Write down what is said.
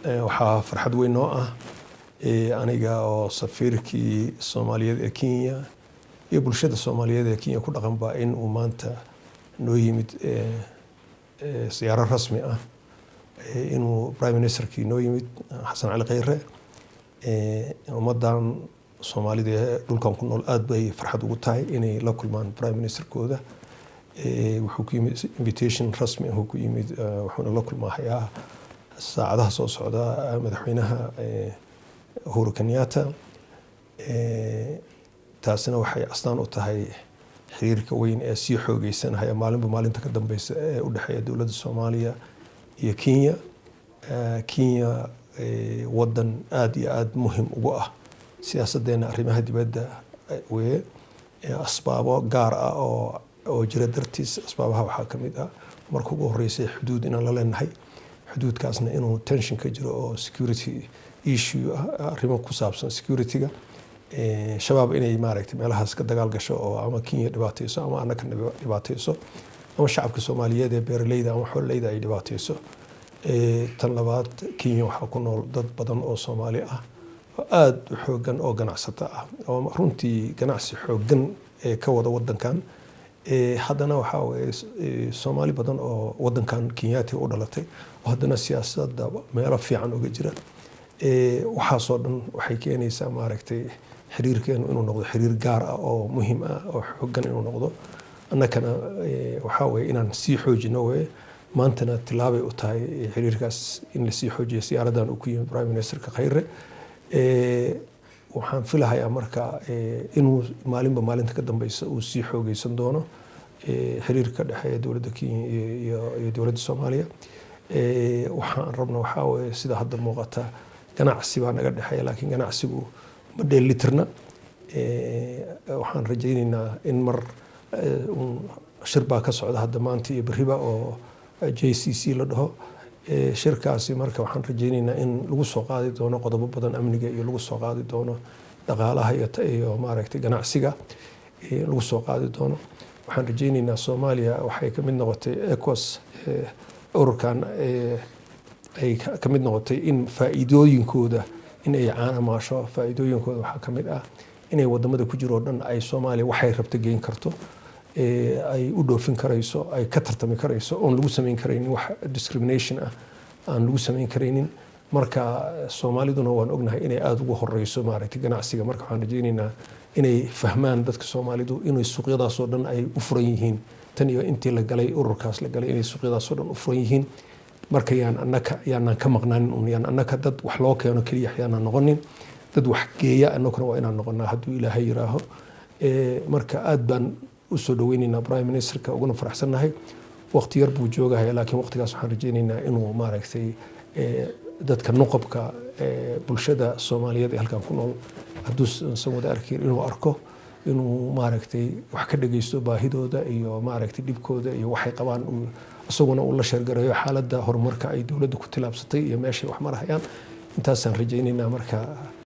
waxaa farxad weyn noo ah aniga oo safiirkii Soomaaliyeed ee Kenya iyo bulshada Soomaaliyeed ee Kenya ku dhaqanba in uu maanta noo yimid siyaaro rasmi ah inuu Prime Ministerkii noo yimid Xasan Cali Khayre ummadan Soomaalida ee dhulkan ku nool aad bay farxad ugu tahay inay la kulmaan Prime Ministerkooda wuxuu ku yimid invitation rasmi ah ku yimid wuxuuna la kulmayaa saacadaha soo socda madaxweynaha Uhuru Kenyatta taasina waxay astaan u tahay xiriirka weyn ee sii xoogeysanaya maalinba maalinta ka dambaysa ee u dhaxeeya dowladda Soomaaliya iyo Kenya. Kenya wadan aad iyo aad muhiim ugu ah siyaasadeena arrimaha dibadda weeye asbaabo gaar ah oo jira dartiis asbaabaha waxaa ka mid ah marka ugu horeysay xuduud inaan la leenahay xuduudkaasna inuu tension ka jiro oo security issue arrimo ku saabsan security-ga shabaab inay maaragtay meelahaas ka dagaal gasho oo ama Kenya dhibaatayso ama annaka dhibaatayso ama shacabka Soomaaliyeed ee beeraleyda ama xoololeyda ay dhibaatayso tan labaad Kenya waxaa ku nool dad badan oo Soomaali ah oo aad u xoogan oo ganacsato ah oo runtii ganacsi xoogan ee ka wada wadankan haddana waxaa weeye Soomaali badan oo wadankan Kenyaati u dhalatay oo haddana siyaasadda meelo fiican uga jira waxaasoo dhan waxay keenaysaa maaragtay xiriirkeenu inuu noqdo xiriir gaar ah oo muhiim ah oo xoogan inuu noqdo annakana waxaa weeye inaan sii xoojino weeye maantana tilaabay u tahay xiriirkaas in la sii xoojiyo siyaaradan uu ku yimid Prime Ministerka Khayre waxaan filahayaa marka inuu maalinba maalinta ka dambaysa uu sii xoogeysan doono xiriirka dhexeeya dowladda Kenya iyo dowladda Soomaaliya waxaan rabno waxaa weeye sida hadda muuqata ganacsi baa naga dhexeeya laakiin ganacsigu ma dheelitirna waxaan rajaynaynaa in mar shir baa ka socda hadda maanta iyo berriba oo JCC la dhaho shirkaasi marka waxaan rajaynaynaa in lagu soo qaadi doono qodobo badan amniga iyo lagu soo qaadi doono dhaqaalaha iyo maaragtay ganacsiga lagu soo qaadi doono waxaan rajaynaynaa Soomaaliya waxay ka mid noqotay ECOWAS ururkan ay ka mid noqotay in faa'iidooyinkooda in ay caanamaasho faa'iidooyinkooda waxaa ka mid ah inay wadamada ku jiro dhan ay Soomaaliya waxay rabto geyn karto ay u dhoofin karayso ay ka tartami karayso oon lagu samayn karaynin wax discrimination ah aan lagu samayn karaynin marka Soomaaliduna waan ognahay inay aad ugu horeyso maaragtay ganacsiga marka waxaan rajaynaynaa inay fahmaan dadka Soomaalidu inay suuqyadaas oo dhan ay u furan yihiin tan iyo intii la galay ururkaas la galay inay suuqyadaas oo dhan u furan yihiin marka yaanan ka maqnaanin yaan annaka dad wax loo keeno kaliya yaanan noqonin dad wax geeya annaguna waa inaan noqonaa hadduu Ilaahay yiraaho marka aad baan u soo dhaweynaynaa Prime Ministerka uguna faraxsanahay waqti yar buu joogahay laakiin waqtigaas waxaan rajaynaynaa inuu maaragtay dadka nuqabka bulshada Soomaaliyeed ee halkan ku nool hadduu san wada arkin inuu arko inuu maaragtay wax ka dhageysto baahidooda iyo maaragtay dhibkooda iyo waxay qabaan isaguna uu la sheergareeyo xaaladda horumarka ay dowladda ku tilaabsatay iyo meeshay wax marayaan intaasaan rajaynaynaa marka